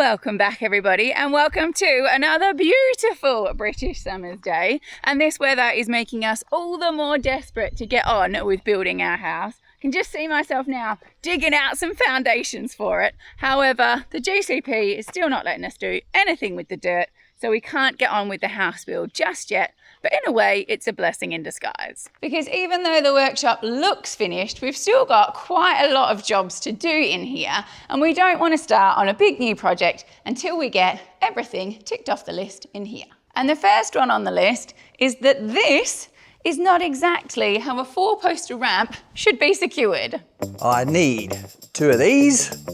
Welcome back everybody, and welcome to another beautiful British summer's day. And this weather is making us all the more desperate to get on with building our house. I can just see myself now digging out some foundations for it. However, the GCP is still not letting us do anything with the dirt, so we can't get on with the house build just yet. But in a way, it's a blessing in disguise. Because even though the workshop looks finished, we've still got quite a lot of jobs to do in here, and we don't want to start on a big new project until we get everything ticked off the list in here. And the first one on the list is that this is not exactly how a 4-poster ramp should be secured. I need 2 of these,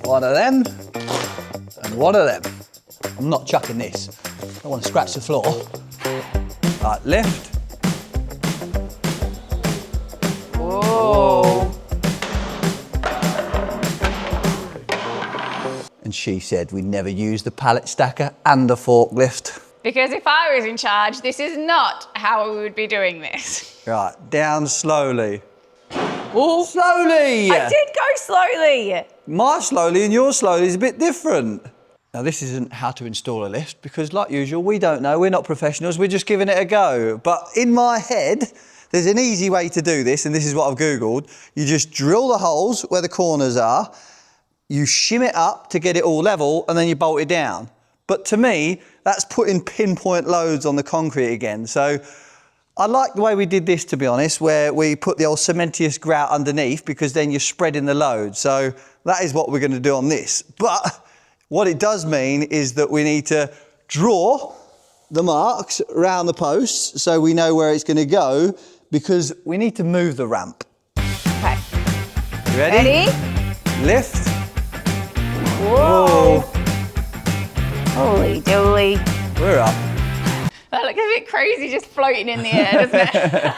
1 of them, and 1 of them. I'm not chucking this. I don't want to scratch the floor. Right, lift. Whoa. And she said we never use the pallet stacker and the forklift. Because if I was in charge, this is not how we would be doing this. Right, down slowly. Oh, slowly! I did go slowly. My slowly and your slowly is a bit different. Now, this isn't how to install a lift because, like usual, we don't know. We're not professionals. We're just giving it a go. But in my head, there's an easy way to do this, and this is what I've Googled. You just drill the holes where the corners are, you shim it up to get it all level, and then you bolt it down. But to me, that's putting pinpoint loads on the concrete again. So I like the way we did this, to be honest, where we put the old cementitious grout underneath because then you're spreading the load. So that is what we're going to do on this. But what it does mean is that we need to draw the marks around the posts so we know where it's going to go, because we need to move the ramp. Okay. You ready? Lift. Whoa. Holy dooly. We're up. That looks a bit crazy just floating in the air, doesn't it?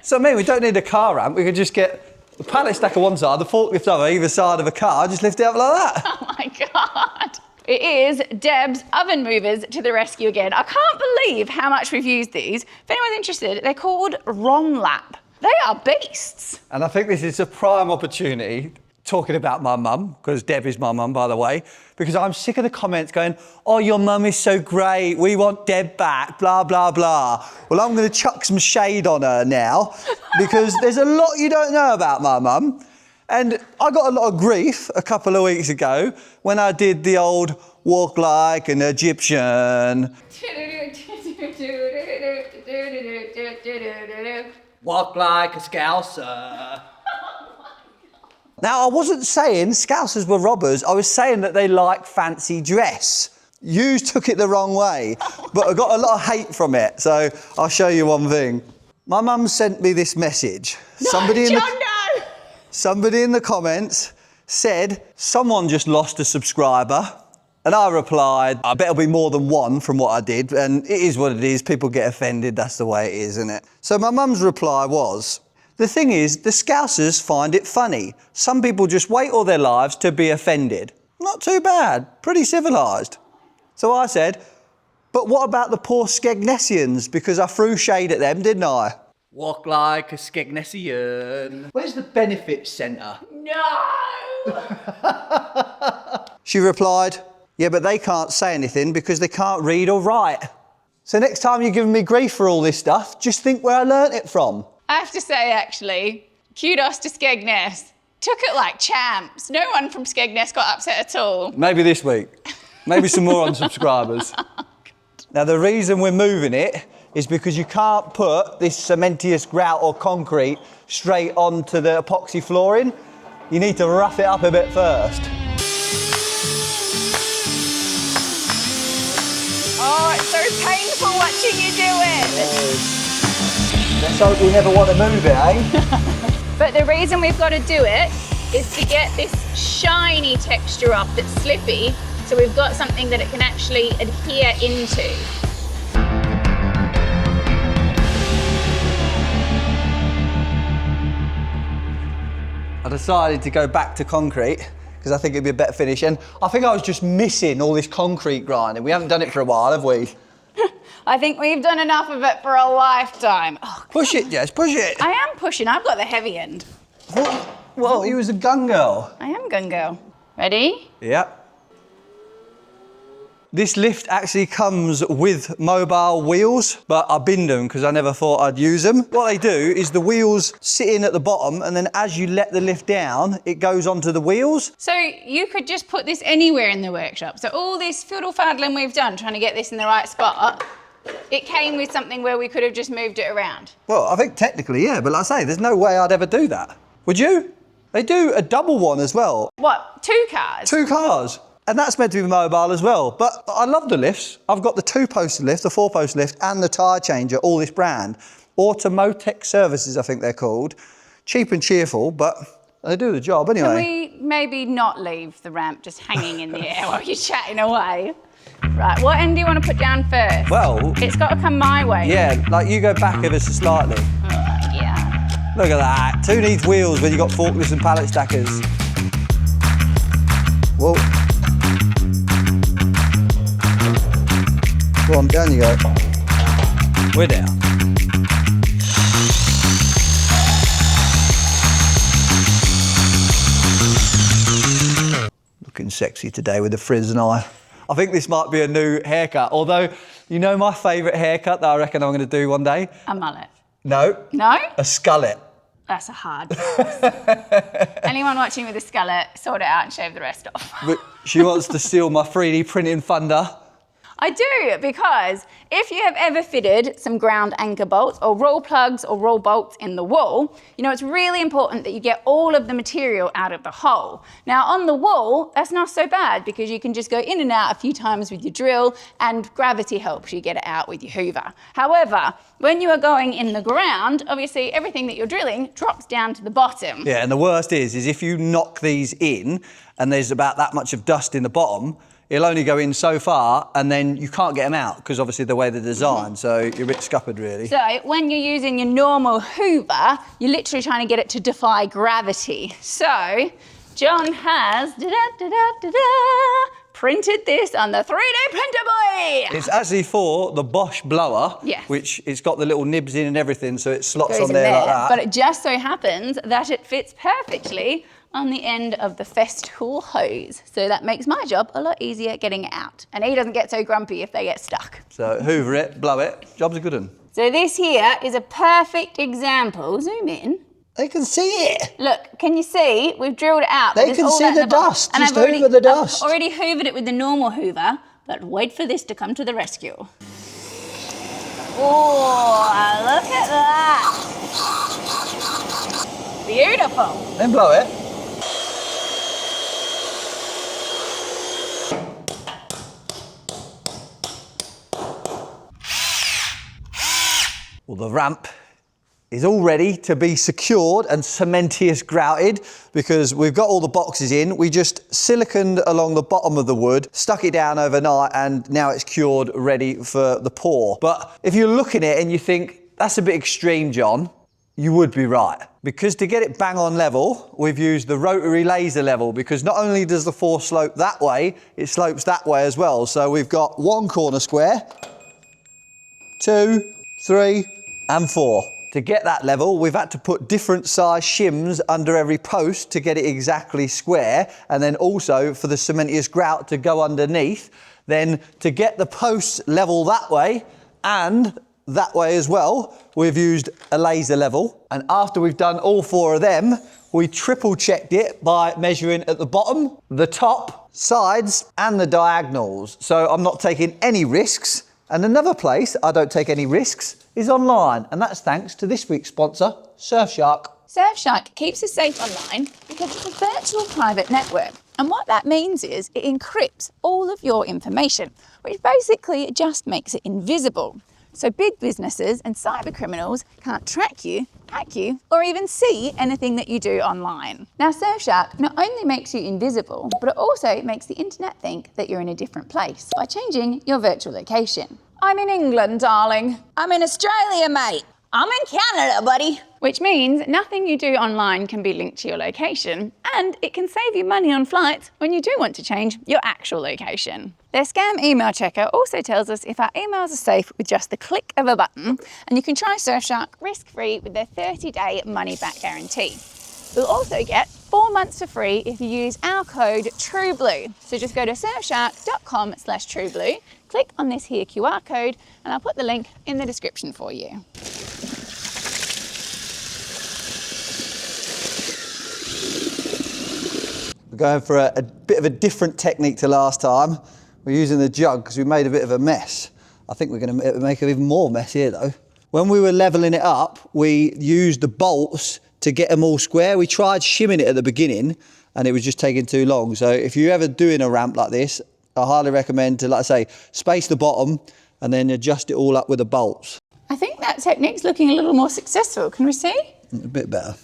So, I mean, we don't need a car ramp. We could just get the pallet stack on one side, the forklift over either side of a car, just lift it up like that. Oh my God. It is Deb's oven movers to the rescue again. I can't believe how much we've used these. If anyone's interested, they're called Rom Lap. They are beasts. And I think this is a prime opportunity, talking about my mum, because Deb is my mum, by the way, because I'm sick of the comments going, oh, your mum is so great, we want Deb back, blah, blah, blah. Well, I'm going to chuck some shade on her now, because there's a lot you don't know about my mum. And I got a lot of grief a couple of weeks ago when I did the old walk like an Egyptian. Walk like a Scouser. Now, I wasn't saying Scousers were robbers. I was saying that they like fancy dress. You took it the wrong way, but I got a lot of hate from it. So I'll show you one thing. My mum sent me this message. Somebody in the comments said, someone just lost a subscriber. And I replied, I bet it'll be more than one from what I did. And it is what it is. People get offended. That's the way it is, isn't it? So my mum's reply was, the thing is, the Scousers find it funny. Some people just wait all their lives to be offended. Not too bad. Pretty civilised. So I said, but what about the poor Skegnessians? Because I threw shade at them, didn't I? Walk like a Skegnessian. Where's the benefits centre? No! She replied, yeah, but they can't say anything because they can't read or write. So next time you're giving me grief for all this stuff, just think where I learnt it from. I have to say, actually, kudos to Skegness. Took it like champs. No one from Skegness got upset at all. Maybe this week. Maybe some more unsubscribers. Now, the reason we're moving it is because you can't put this cementitious grout or concrete straight onto the epoxy flooring. You need to rough it up a bit first. Oh, it's so painful watching you do it. Let's hope we never want to move it, eh? But the reason we've got to do it is to get this shiny texture off that's slippy, so we've got something that it can actually adhere into. I decided to go back to concrete because I think it'd be a better finish. And I think I was just missing all this concrete grinding. We haven't done it for a while, have we? I think we've done enough of it for a lifetime. Oh, push it, Jess, push it. I am pushing. I've got the heavy end. Well, you was a gun girl. I am gun girl. Ready? Yep. This lift actually comes with mobile wheels, but I binned them because I never thought I'd use them. What they do is the wheels sit in at the bottom, and then as you let the lift down, it goes onto the wheels. So you could just put this anywhere in the workshop. So all this fiddle-faddling we've done trying to get this in the right spot, it came with something where we could have just moved it around. Well, I think technically, yeah, but like I say, there's no way I'd ever do that. Would you? They do a double one as well. What, 2 cars? 2 cars. And that's meant to be mobile as well. But I love the lifts. I've got the 2-poster lift, the 4-poster lift, and the tyre changer, all this brand. Automotech Services, I think they're called. Cheap and cheerful, but they do the job anyway. Can we maybe not leave the ramp just hanging in the air while you're chatting away? Right, what end do you want to put down first? Well... It's got to come my way. Yeah, like you go back ever so slightly. Yeah. Look at that. Who needs wheels when you've got forklifts and pallet stackers? Whoa. Go on, down you go. We're down. Looking sexy today with the frizz and I think this might be a new haircut, although, you know my favourite haircut that I reckon I'm going to do one day? A mullet. No. No? A skullet. That's a hard Anyone watching with a skullet, sort it out and shave the rest off. But she wants to steal my 3D printing thunder. I do, because if you have ever fitted some ground anchor bolts or roll plugs or roll bolts in the wall, you know it's really important that you get all of the material out of the hole. Now on the wall, that's not so bad because you can just go in and out a few times with your drill and gravity helps you get it out with your hoover. However, when you are going in the ground, obviously everything that you're drilling drops down to the bottom. Yeah, and the worst is if you knock these in and there's about that much of dust in the bottom, it'll only go in so far and then you can't get them out because obviously the way they're designed, so you're a bit scuppered really. So when you're using your normal hoover, you're literally trying to get it to defy gravity. So John has printed this on the 3D printer boy. It's actually for the Bosch blower, yes, which it's got the little nibs in and everything, so it slots goes on there like that. But it just so happens that it fits perfectly on the end of the Festool hose. So that makes my job a lot easier getting it out. And he doesn't get so grumpy if they get stuck. So hoover it, blow it, job's a good one. So this here is a perfect example. Zoom in. They can see it. Look, can you see? We've drilled it out. They can see the dust. Just hoover the dust. I've already hoovered it with the normal hoover, but wait for this to come to the rescue. Oh, look at that. Beautiful. Then blow it. Well, the ramp is all ready to be secured and cementous grouted because we've got all the boxes in. We just siliconed along the bottom of the wood, stuck it down overnight, and now it's cured, ready for the pour. But if you look at it and you think, that's a bit extreme, John, you would be right. Because to get it bang on level, we've used the rotary laser level because not only does the force slope that way, it slopes that way as well. So we've got 1 corner square, 2, 3, and 4. To get that level, we've had to put different size shims under every post to get it exactly square, and then also for the cementous grout to go underneath. Then to get the posts level that way and that way as well, we've used a laser level. And after we've done all 4 of them, we triple checked it by measuring at the bottom, the top, sides, and the diagonals. So I'm not taking any risks. And another place I don't take any risks is online, and that's thanks to this week's sponsor, Surfshark. Surfshark keeps us safe online because it's a virtual private network. And what that means is it encrypts all of your information, which basically just makes it invisible. So big businesses and cyber criminals can't track you, hack you, or even see anything that you do online. Now, Surfshark not only makes you invisible, but it also makes the internet think that you're in a different place by changing your virtual location. I'm in England, darling. I'm in Australia, mate. I'm in Canada, buddy. Which means nothing you do online can be linked to your location, and it can save you money on flights when you do want to change your actual location. Their scam email checker also tells us if our emails are safe with just the click of a button, and you can try Surfshark risk-free with their 30-day money-back guarantee. We'll also get 4 months for free if you use our code TRUEBLUE. So just go to surfshark.com/trueblue, click on this here QR code, and I'll put the link in the description for you. We're going for a bit of a different technique to last time. We're using the jug because we made a bit of a mess. I think we're going to make an even more mess here though. When we were levelling it up, we used the bolts to get them all square. We tried shimming it at the beginning and it was just taking too long. So if you're ever doing a ramp like this, I highly recommend to, like I say, space the bottom and then adjust it all up with the bolts. I think that technique's looking a little more successful. Can we see? A bit better.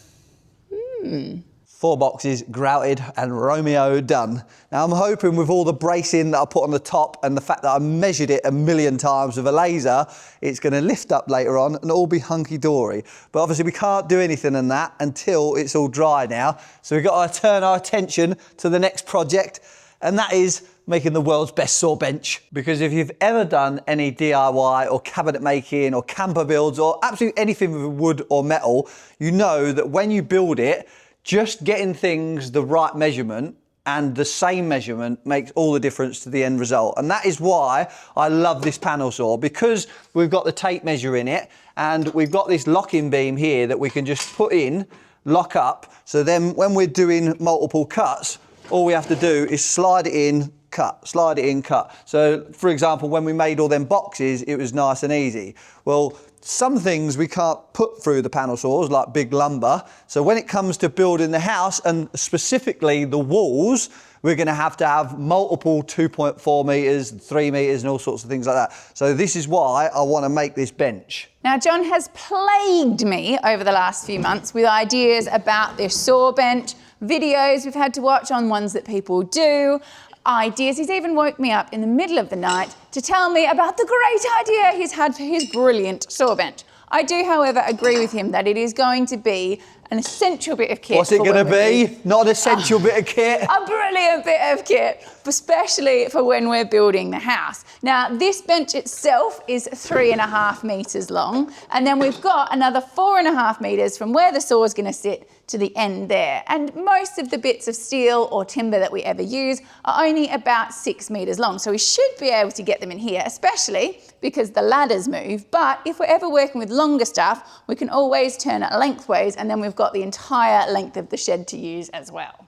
4 boxes grouted and Romeo done. Now I'm hoping with all the bracing that I put on the top and the fact that I measured it a million times with a laser, it's going to lift up later on and all be hunky-dory. But obviously we can't do anything in that until it's all dry now. So we've got to turn our attention to the next project, and that is making the world's best saw bench. Because if you've ever done any DIY or cabinet making or camper builds or absolutely anything with wood or metal, you know that when you build it, just getting things the right measurement and the same measurement makes all the difference to the end result. And that is why I love this panel saw, because we've got the tape measure in it and we've got this locking beam here that we can just put in, lock up. So then when we're doing multiple cuts, all we have to do is slide it in, cut, slide it in, cut. So for example, when we made all them boxes, it was nice and easy. Well, some things we can't put through the panel saws, like big lumber. So when it comes to building the house, and specifically the walls, we're going to have multiple 2.4 metres, 3 metres and all sorts of things like that. So this is why I want to make this bench. Now, John has plagued me over the last few months with ideas about this saw bench, videos we've had to watch on ones that people do, ideas. He's even woke me up in the middle of the night to tell me about the great idea he's had for his brilliant saw bench. I do, however, agree with him that it is going to be an essential bit of kit. What's it going to be? Not an essential bit of kit. A brilliant bit of kit, especially for when we're building the house. Now, this bench itself is 3.5 metres long, and then we've got another 4.5 metres from where the saw is going to sit to the end there. And most of the bits of steel or timber that we ever use are only about 6 metres long. So we should be able to get them in here, especially because the ladders move. But if we're ever working with longer stuff, we can always turn it lengthways, and then we've got the entire length of the shed to use as well.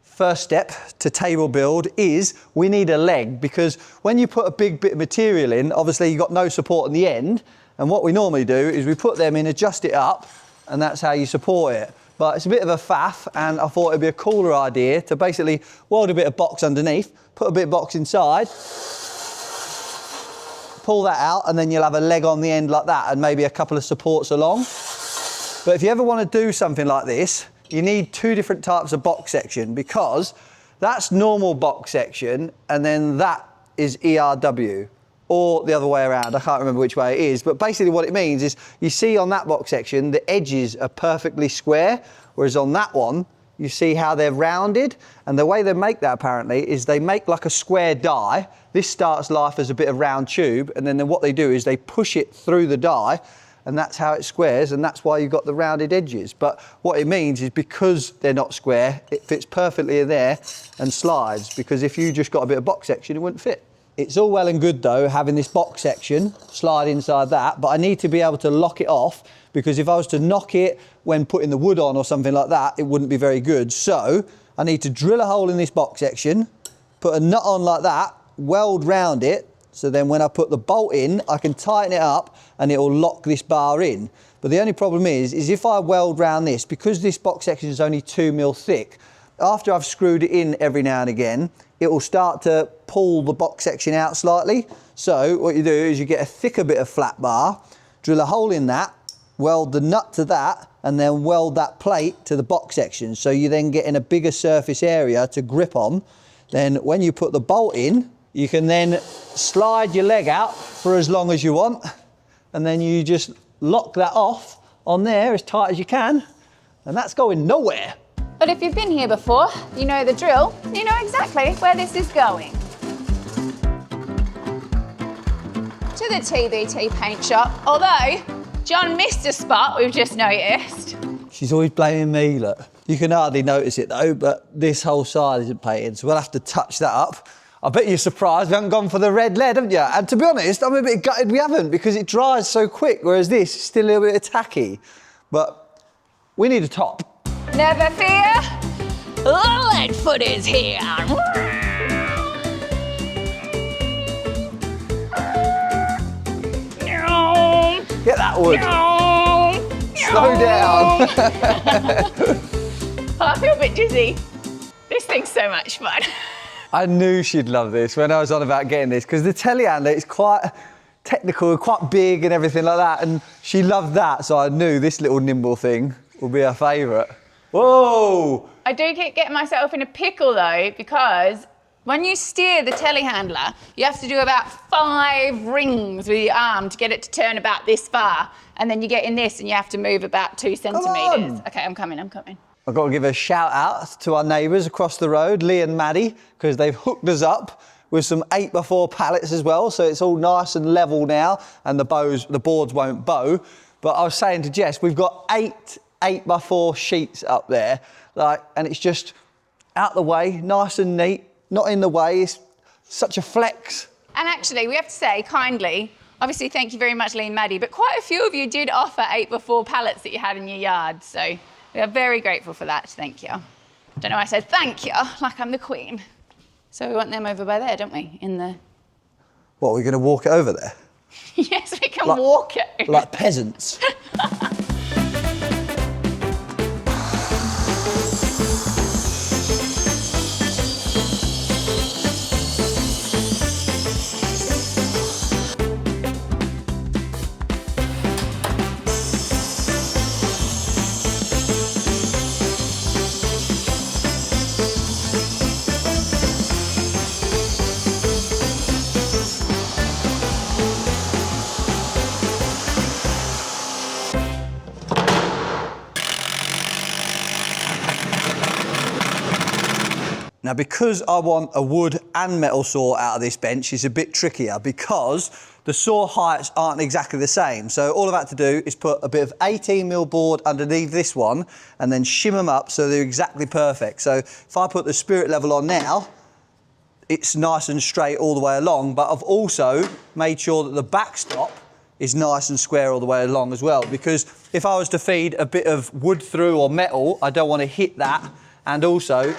First step to table build is we need a leg, because when you put a big bit of material in, obviously you've got no support in the end, and what we normally do is we put them in, adjust it up, and that's how you support it. But it's a bit of a faff, and I thought it'd be a cooler idea to basically weld a bit of box underneath, put a bit of box inside, pull that out, and then you'll have a leg on the end like that and maybe a couple of supports along. But if you ever want to do something like this, you need 2 different types of box section, because that's normal box section and then that is ERW, or the other way around. I can't remember which way it is, but basically what it means is you see on that box section the edges are perfectly square, whereas on that one you see how they're rounded. And the way they make that apparently is they make like a square die. This starts life as a bit of round tube, and then what they do is they push it through the die, and that's how it squares, and that's why you've got the rounded edges. But what it means is because they're not square, it fits perfectly in there and slides, because if you just got a bit of box section, it wouldn't fit. It's all well and good though, having this box section slide inside that, but I need to be able to lock it off, because if I was to knock it when putting the wood on or something like that, it wouldn't be very good. So I need to drill a hole in this box section, put a nut on like that, weld round it, so then when I put the bolt in, I can tighten it up and it will lock this bar in. But the only problem is if I weld round this, because this box section is only 2 mil thick, after I've screwed it in every now and again, it will start to pull the box section out slightly. So what you do is you get a thicker bit of flat bar, drill a hole in that, weld the nut to that, and then weld that plate to the box section. So you then get in a bigger surface area to grip on. Then when you put the bolt in, you can then slide your leg out for as long as you want, and then you just lock that off on there as tight as you can, and that's going nowhere. But if you've been here before, you know the drill, you know exactly where this is going. to the TBT paint shop. Although, John missed a spot, we've just noticed. She's always blaming me, look. You can hardly notice it though, but this whole side isn't painted, so we'll have to touch that up. I bet you're surprised we haven't gone for the red lead, haven't you? And to be honest, I'm a bit gutted we haven't, because it dries so quick, whereas this is still a little bit tacky. But we need a top. Never fear, the Leadfoot is here. Get that wood. Slow down. Oh, I feel a bit dizzy. This thing's so much fun. I knew she'd love this when I was on about getting this, because the telehandler is quite technical, quite big and everything like that, and she loved that, so I knew this little nimble thing would be her favourite. Whoa! I do keep getting myself in a pickle though, because when you steer the telehandler, you have to do about 5 rings with your arm to get it to turn about this far, and then you get in this and you have to move about 2 centimetres. Okay, I'm coming. I've got to give a shout out to our neighbours across the road, Lee and Maddie, because they've hooked us up with some 8x4 pallets as well, so it's all nice and level now, and the boards won't bow. But I was saying to Jess, we've got 8x4 sheets up there, and it's just out the way, nice and neat, not in the way. It's such a flex. And actually, we have to say kindly, obviously thank you very much, Lee and Maddie, but quite a few of you did offer 8x4 pallets that you had in your yard, so we are very grateful for that. Thank you. Don't know why I said thank you, like I'm the queen. So we want them over by there, don't we? What, we're going to walk it over there? Yes, we can walk it. Like peasants. Now, because I want a wood and metal saw out of this bench, it's a bit trickier because the saw heights aren't exactly the same. So all I've had to do is put a bit of 18mm board underneath this one and then shim them up so they're exactly perfect. So if I put the spirit level on now, it's nice and straight all the way along, but I've also made sure that the backstop is nice and square all the way along as well, because if I was to feed a bit of wood through or metal, I don't want to hit that. And also,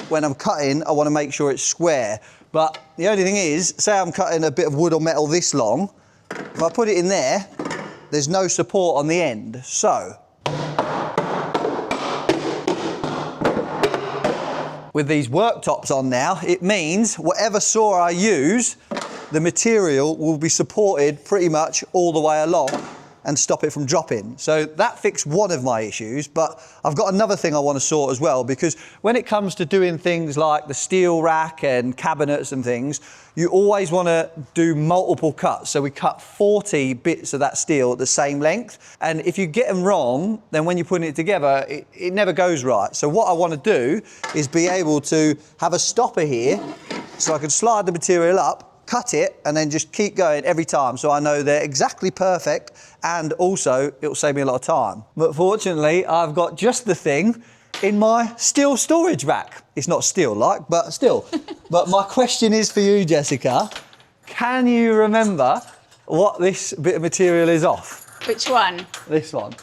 when I'm cutting, I want to make sure it's square. But the only thing is, say I'm cutting a bit of wood or metal this long, if I put it in there, there's no support on the end. So, with these worktops on now, it means whatever saw I use, the material will be supported pretty much all the way along and stop it from dropping. So that fixed one of my issues, but I've got another thing I want to sort as well, because when it comes to doing things like the steel rack and cabinets and things, you always want to do multiple cuts. So we cut 40 bits of that steel at the same length. And if you get them wrong, then when you're putting it together, it never goes right. So what I want to do is be able to have a stopper here so I can slide the material up, cut it, and then just keep going every time, so I know they're exactly perfect, and also it'll save me a lot of time. But fortunately, I've got just the thing in my steel storage rack. It's not steel like, but still. But my question is for you, Jessica. Can you remember what this bit of material is off? Which one? This one.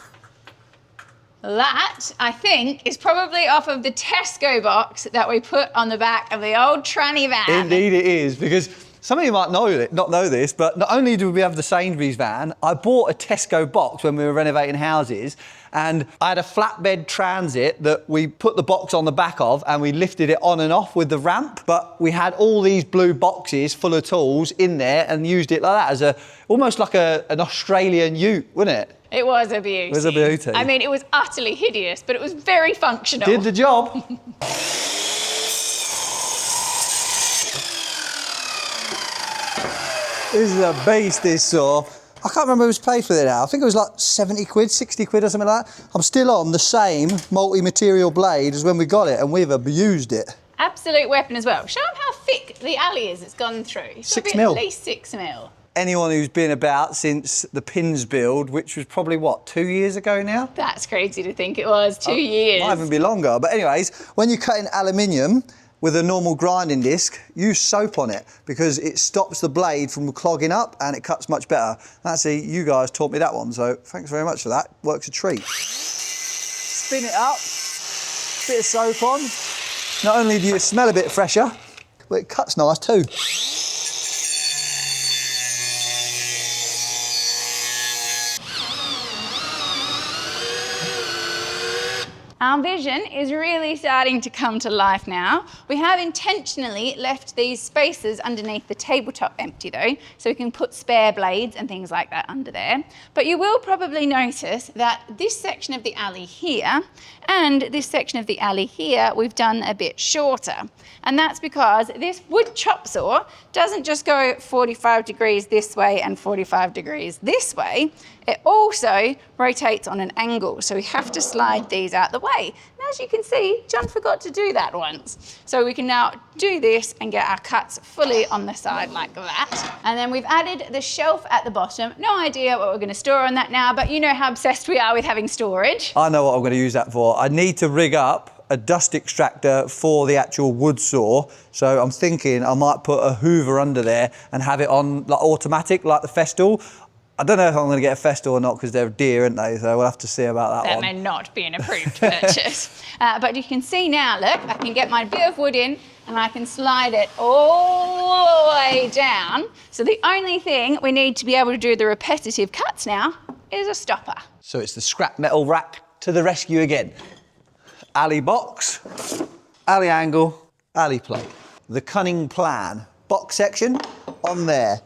That, I think, is probably off of the Tesco box that we put on the back of the old tranny van. Indeed it is, because some of you might not know this, but not only do we have the Sainsbury's van, I bought a Tesco box when we were renovating houses, and I had a flatbed transit that we put the box on the back of and we lifted it on and off with the ramp. But we had all these blue boxes full of tools in there and used it like that as almost like an Australian ute, wasn't it? It was a beauty. It was a beauty. I mean, it was utterly hideous, but it was very functional. Did the job. This is a beast, this saw. I can't remember who's paid for it now. I think it was like 70 quid, 60 quid or something like that. I'm still on the same multi-material blade as when we got it, and we've abused it. Absolute weapon as well. Show them how thick the alley is it's gone through. It's 6 got to be mil. At least 6 mil. anyone who's been about since the pins build, which was probably, what, 2 years ago now? That's crazy to think it was 2 years. Might even be longer. But anyways, when you're cutting aluminium with a normal grinding disc, use soap on it because it stops the blade from clogging up and it cuts much better. Actually, you guys taught me that one, so thanks very much for that. Works a treat. Spin it up, bit of soap on. Not only do you smell a bit fresher, but it cuts nice too. Our vision is really starting to come to life now. We have intentionally left these spaces underneath the tabletop empty though, so we can put spare blades and things like that under there. But you will probably notice that this section of the alley here and this section of the alley here, we've done a bit shorter. And that's because this wood chop saw doesn't just go 45 degrees this way and 45 degrees this way. It also rotates on an angle, so we have to slide these out the way. And as you can see, John forgot to do that once. So we can now do this and get our cuts fully on the side like that. And then we've added the shelf at the bottom. No idea what we're going to store on that now, but you know how obsessed we are with having storage. I know what I'm going to use that for. I need to rig up a dust extractor for the actual wood saw. So I'm thinking I might put a hoover under there and have it on like automatic, like the Festool. I don't know if I'm going to get a Festool or not because they're dear, aren't they? So we'll have to see about that one. That may not be an approved purchase. But you can see now, look, I can get my bit of wood in and I can slide it all the way down. So the only thing we need to be able to do the repetitive cuts now is a stopper. So it's the scrap metal rack to the rescue again. Alley box, alley angle, alley plate. The cunning plan. Box section on there.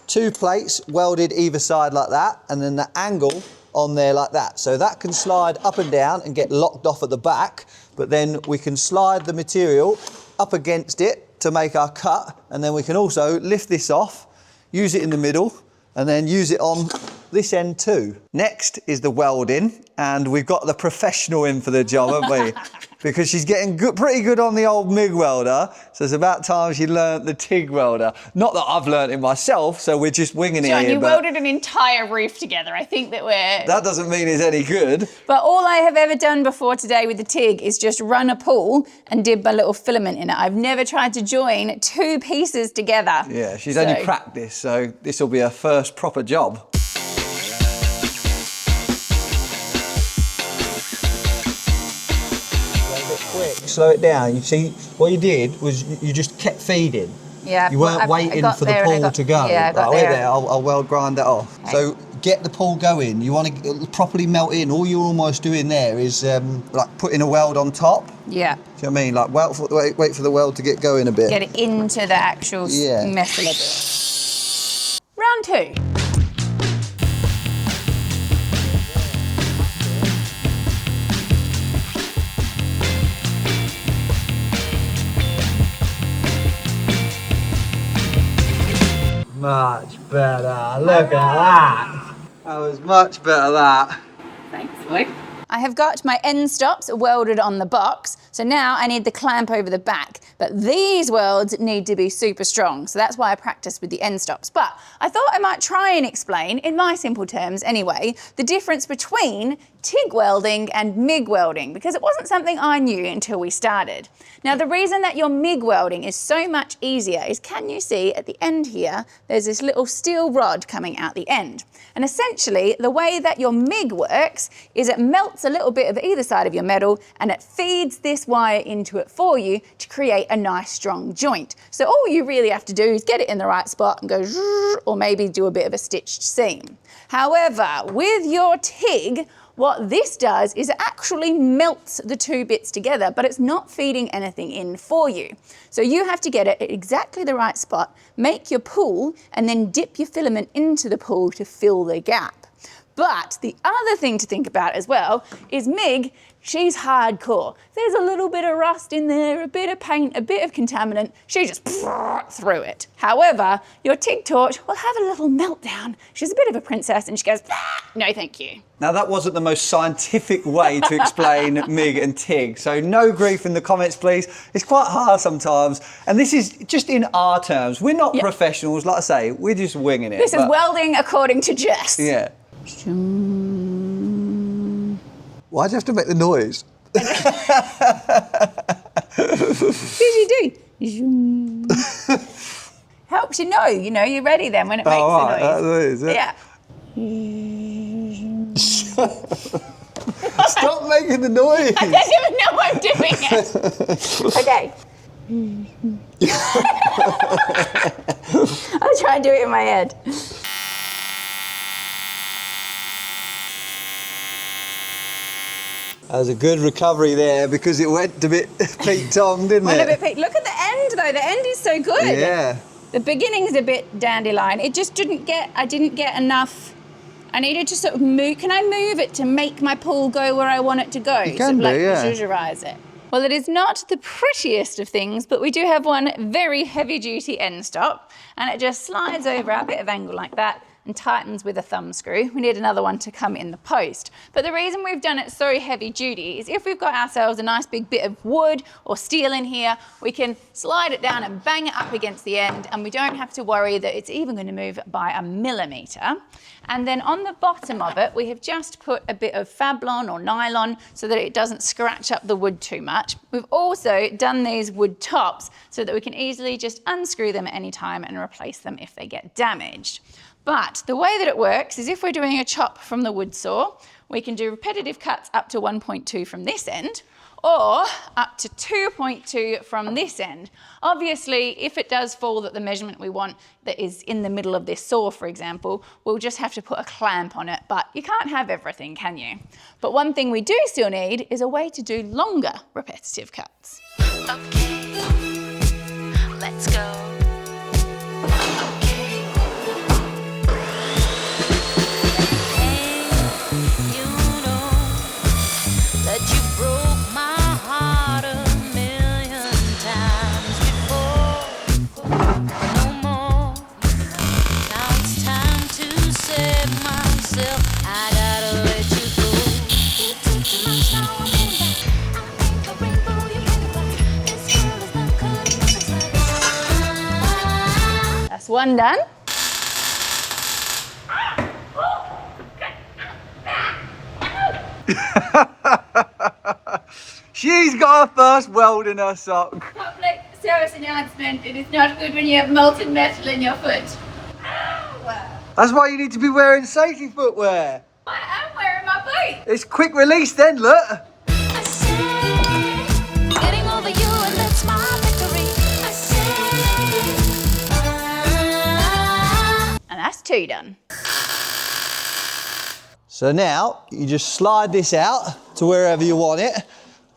2 plates welded either side like that, and then the angle on there like that. So that can slide up and down and get locked off at the back, but then we can slide the material up against it to make our cut, and then we can also lift this off, use it in the middle, and then use it on this end too. Next is the welding, and we've got the professional in for the job, haven't we? Because she's getting pretty good on the old MIG welder, so it's about time she learnt the TIG welder. Not that I've learnt it myself, so we're just winging John, it here. you welded an entire roof together. I think that we're... That doesn't mean it's any good. But all I have ever done before today with the TIG is just run a pool and dip a little filament in it. I've never tried to join 2 pieces together. Yeah, she's only practiced, so this will be her first proper job. Slow it down. You see, what you did was you just kept feeding. Yeah, you weren't waiting for the pool to go. Yeah, I got wait there. I'll weld grind that off. Okay. So get the pool going. You want to properly melt in. All you're almost doing there is like putting a weld on top. Yeah. Do you know what I mean? Like wait for the weld to get going a bit. Get it into the actual metal a bit. Round 2. Much better. Look at that. That was much better, that. Thanks, Luke. I have got my end stops welded on the box, so now I need the clamp over the back. But these welds need to be super strong, so that's why I practice with the end stops. But I thought I might try and explain, in my simple terms anyway, the difference between TIG welding and MIG welding, because it wasn't something I knew until we started. Now, the reason that your MIG welding is so much easier is, can you see at the end here, there's this little steel rod coming out the end. And essentially, the way that your MIG works is it melts a little bit of either side of your metal and it feeds this wire into it for you to create a nice strong joint. So all you really have to do is get it in the right spot and go zzzz, or maybe do a bit of a stitched seam. However, with your TIG, what this does is it actually melts the 2 bits together, but it's not feeding anything in for you. So you have to get it at exactly the right spot, make your pool, and then dip your filament into the pool to fill the gap. But the other thing to think about as well is Mig, she's hardcore. There's a little bit of rust in there, a bit of paint, a bit of contaminant. She just through it. However, your TIG torch will have a little meltdown. She's a bit of a princess and she goes, no thank you. Now that wasn't the most scientific way to explain MIG and TIG, so no grief in the comments please. It's quite hard sometimes, and this is just in our terms. We're not professionals, like I say, we're just winging it. This is welding according to Jess. Yeah. Why'd you have to make the noise? Usually do. Helps you know you're ready then when it makes the noise. Yeah. Stop making the noise. I don't even know I'm doing it. Okay. I'll try and do it in my head. That was a good recovery there because it went a bit Pete-tong, didn't it? Went a bit Pete. Look at the end though. The end is so good. Yeah. The beginning's a bit dandelion. It just I didn't get enough. I needed to sort of move. Can I move it to make my pool go where I want it to go? You can visualize it. Well, it is not the prettiest of things, but we do have one very heavy duty end stop, and it just slides over at a bit of angle like that and tightens with a thumb screw. We need another one to come in the post. But the reason we've done it so heavy duty is if we've got ourselves a nice big bit of wood or steel in here, we can slide it down and bang it up against the end, and we don't have to worry that it's even going to move by a millimetre. And then on the bottom of it, we have just put a bit of Fablon or nylon so that it doesn't scratch up the wood too much. We've also done these wood tops so that we can easily just unscrew them at any time and replace them if they get damaged. But the way that it works is if we're doing a chop from the wood saw, we can do repetitive cuts up to 1.2 from this end, or up to 2.2 from this end. Obviously, if it does fall that the measurement we want that is in the middle of this saw, for example, we'll just have to put a clamp on it, but you can't have everything, can you? But one thing we do still need is a way to do longer repetitive cuts. Okay, let's go. That's one done. She's got her first weld in her sock. Public service announcement. It is not good when you have molten metal in your foot. That's why you need to be wearing safety footwear. I am wearing my boot. It's quick release then, look. I say, getting over you and that's my victory. I say, And that's two done. So now you just slide this out to wherever you want it,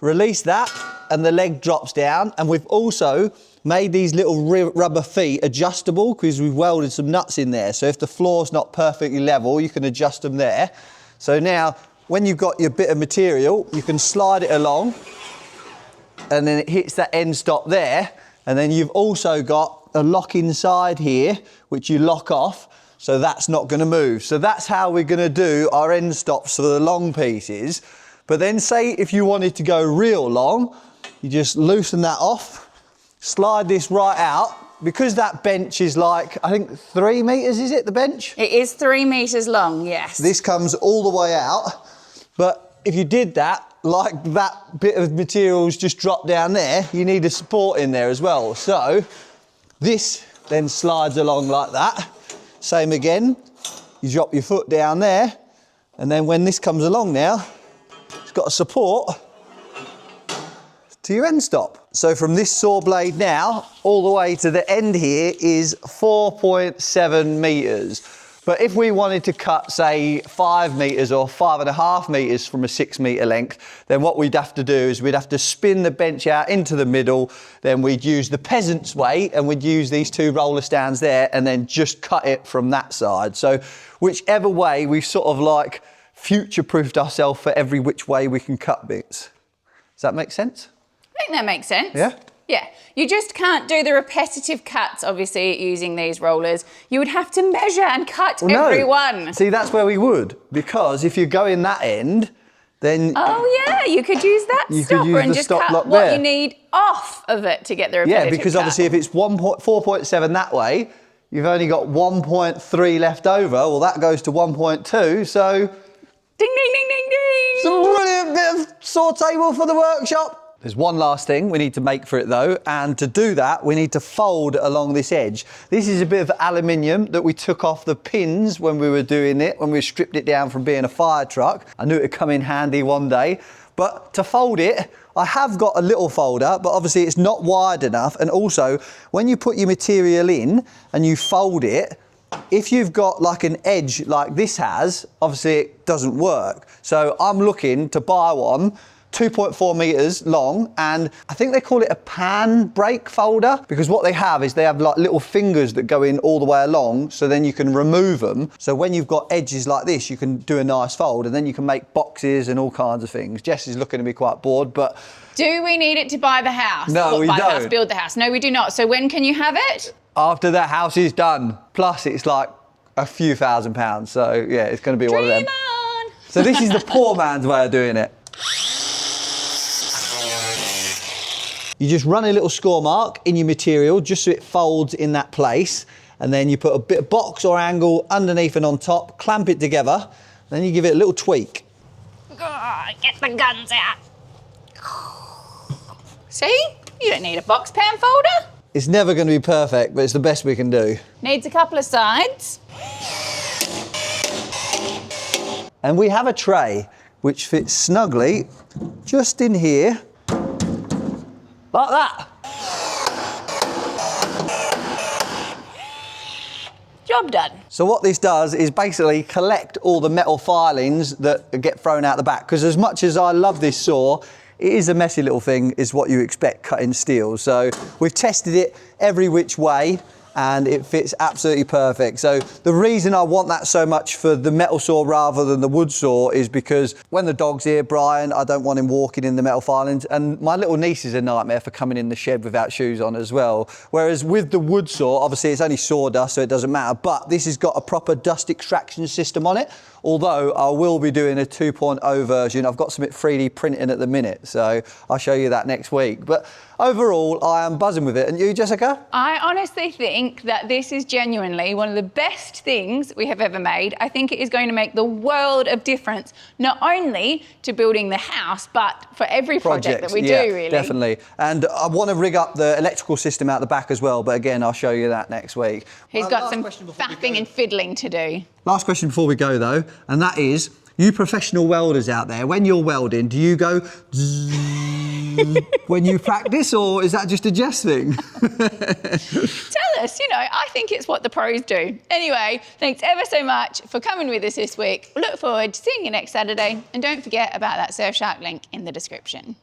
release that, and the leg drops down. And we've also made these little rubber feet adjustable because we've welded some nuts in there. So if the floor's not perfectly level, you can adjust them there. So now when you've got your bit of material, you can slide it along and then it hits that end stop there. And then you've also got a lock inside here, which you lock off. So that's not going to move. So that's how we're going to do our end stops for the long pieces. But then say if you wanted to go real long, you just loosen that off, slide this right out. Because that bench is like, I think 3 meters, is it, the bench? It is 3 meters long, yes. This comes all the way out. But if you did that, like that bit of material's just dropped down there, you need a support in there as well. So this then slides along like that. Same again, you drop your foot down there, and then when this comes along now, it's got a support to your end stop. So from this saw blade now, all the way to the end here is 4.7 meters. But if we wanted to cut, say, 5 metres or 5.5 metres from a 6 metre length, then what we'd have to do is we'd have to spin the bench out into the middle, then we'd use the peasant's way and we'd use these 2 roller stands there and then just cut it from that side. So whichever way, we've sort of like future-proofed ourselves for every which way we can cut bits. Does that make sense? I think that makes sense. Yeah? Yeah, you just can't do the repetitive cuts, obviously, using these rollers. You would have to measure and cut every one. See, that's where we would, because if you go in that end, then... Oh, yeah, you could use that stopper and just cut what you need off of it to get the repetitive Yeah, because cut. obviously if it's 4.7 that way, you've only got 1.3 left over. Well, that goes to 1.2, so... Ding, ding, ding, ding, ding! It's a brilliant bit of saw table for the workshop. There's one last thing we need to make for it though, and to do that we need to fold along this edge. This is a bit of aluminium that we took off the pins when we were doing it, when we stripped it down from being a fire truck. I knew it'd come in handy one day, but to fold it, I have got a little folder, but obviously it's not wide enough, and also when you put your material in and you fold it, if you've got like an edge like this has, obviously it doesn't work. So I'm looking to buy one 2.4 metres long, and I think they call it a pan break folder, because what they have is they have like little fingers that go in all the way along, so then you can remove them. So when you've got edges like this, you can do a nice fold, and then you can make boxes and all kinds of things. Jess is looking to be quite bored, but... Do we need it to buy the house? No, we buy don't. The house, build the house. No, we do not. So when can you have it? After the house is done. Plus it's like a few £1,000, so yeah, it's going to be one of them. Dream on! So this is the poor man's way of doing it. You just run a little score mark in your material just so it folds in that place, and then you put a bit of box or angle underneath and on top, clamp it together, then you give it a little tweak. Get the guns out. See? You don't need a box pan folder. It's never going to be perfect, but it's the best we can do. Needs a couple of sides. And we have a tray which fits snugly just in here, like that. Job done. So what this does is basically collect all the metal filings that get thrown out the back, because as much as I love this saw, it is a messy little thing, is what you expect cutting steel. So we've tested it every which way and it fits absolutely perfect. So the reason I want that so much for the metal saw rather than the wood saw is because when the dog's here, Brian, I don't want him walking in the metal filings, and my little niece is a nightmare for coming in the shed without shoes on as well. Whereas with the wood saw, obviously it's only sawdust, so it doesn't matter, but this has got a proper dust extraction system on it. Although I will be doing a 2.0 version. I've got some 3D printing at the minute, so I'll show you that next week. But overall, I am buzzing with it. And you, Jessica? I honestly think that this is genuinely one of the best things we have ever made. I think it is going to make the world of difference, not only to building the house, but for every project that we do, really. Definitely. And I want to rig up the electrical system out the back as well, but again, I'll show you that next week. He's got some faffing and fiddling to do. Last question before we go though, and that is, you professional welders out there, when you're welding, do you go when you practice, or is that just a Jess thing? Tell us, I think it's what the pros do. Anyway, thanks ever so much for coming with us this week. We look forward to seeing you next Saturday, and don't forget about that Surfshark link in the description.